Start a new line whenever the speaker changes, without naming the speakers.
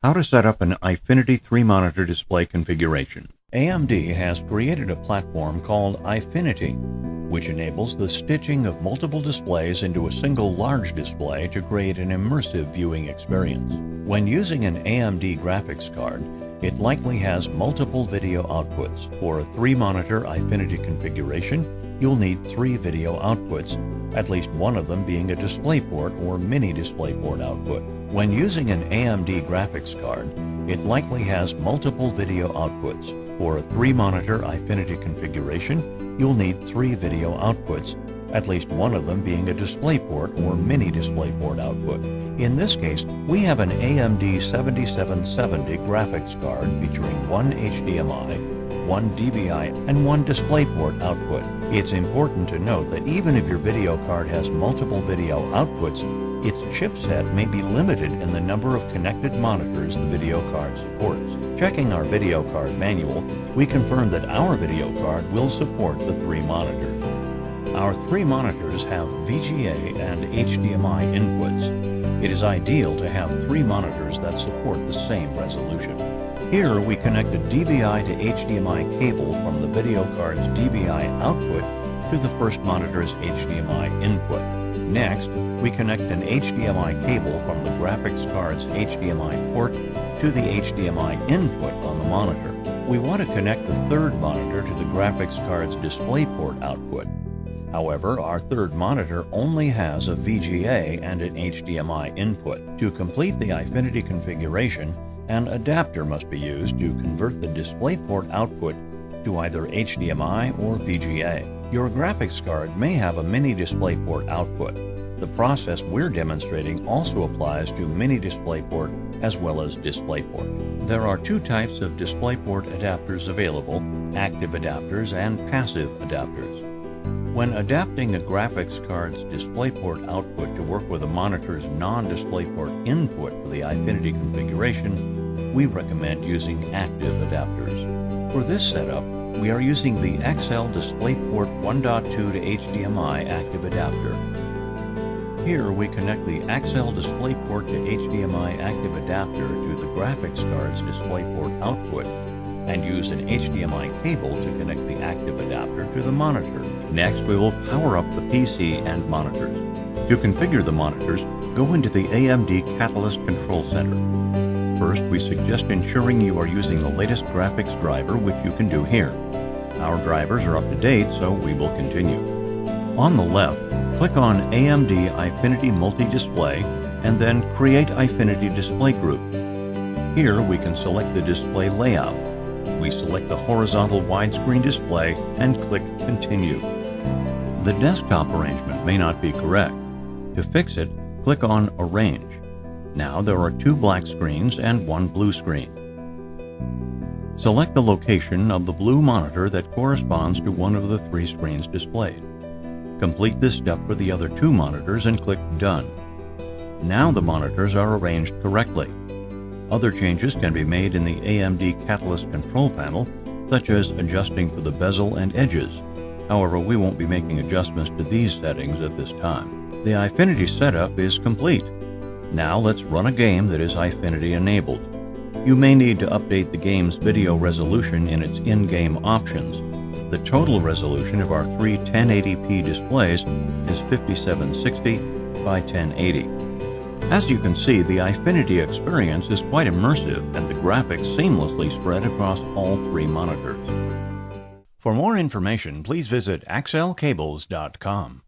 How to set up an Eyefinity 3-monitor display configuration. AMD has created a platform called Eyefinity, which enables the stitching of multiple displays into a single large display to create an immersive viewing experience. When using an AMD graphics card, it likely has multiple video outputs. For a 3-monitor Eyefinity configuration, you'll need 3 video outputs, at least one of them being a DisplayPort or mini DisplayPort output. When using an AMD graphics card, it likely has multiple video outputs. For a 3-monitor Eyefinity configuration, you'll need 3 video outputs, at least one of them being a DisplayPort or mini DisplayPort output. In this case, we have an AMD 7770 graphics card featuring 1 HDMI, 1 DVI, and 1 DisplayPort output. It's important to note that even if your video card has multiple video outputs, its chipset may be limited in the number of connected monitors the video card supports. Checking our video card manual, we confirm that our video card will support the 3 monitors. Our 3 monitors have VGA and HDMI inputs. It is ideal to have 3 monitors that support the same resolution. Here we connect a DVI to HDMI cable from the video card's DVI output to the first monitor's HDMI input. Next, we connect an HDMI cable from the graphics card's HDMI port to the HDMI input on the monitor. We want to connect the 3rd monitor to the graphics card's DisplayPort output. However, our 3rd monitor only has a VGA and an HDMI input. To complete the Eyefinity configuration, an adapter must be used to convert the DisplayPort output to either HDMI or VGA. Your graphics card may have a mini DisplayPort output. The process we're demonstrating also applies to mini DisplayPort as well as DisplayPort. There are 2 types of DisplayPort adapters available: active adapters and passive adapters. When adapting a graphics card's DisplayPort output to work with a monitor's non-DisplayPort input for the Eyefinity configuration, we recommend using active adapters. For this setup, we are using the Accell DisplayPort 1.2 to HDMI active adapter. Here we connect the Accell DisplayPort to HDMI active adapter to the graphics card's DisplayPort output and use an HDMI cable to connect the active adapter to the monitor. Next, we will power up the PC and monitors. To configure the monitors, go into the AMD Catalyst Control Center. First, we suggest ensuring you are using the latest graphics driver, which you can do here. Our drivers are up to date, so we will continue. On the left, click on AMD Eyefinity Multi-Display and then Create Eyefinity Display Group. Here we can select the display layout. We select the horizontal widescreen display and click Continue. The desktop arrangement may not be correct. To fix it, click on Arrange. Now there are 2 black screens and 1 blue screen. Select the location of the blue monitor that corresponds to one of the 3 screens displayed. Complete this step for the other 2 monitors and click Done. Now the monitors are arranged correctly. Other changes can be made in the AMD Catalyst control panel, such as adjusting for the bezel and edges. However, we won't be making adjustments to these settings at this time. The Eyefinity setup is complete. Now let's run a game that is Eyefinity enabled. You may need to update the game's video resolution in its in-game options. The total resolution of our 3 1080p displays is 5760 by 1080. As you can see, the Eyefinity experience is quite immersive and the graphics seamlessly spread across all 3 monitors. For more information, please visit accellcables.com.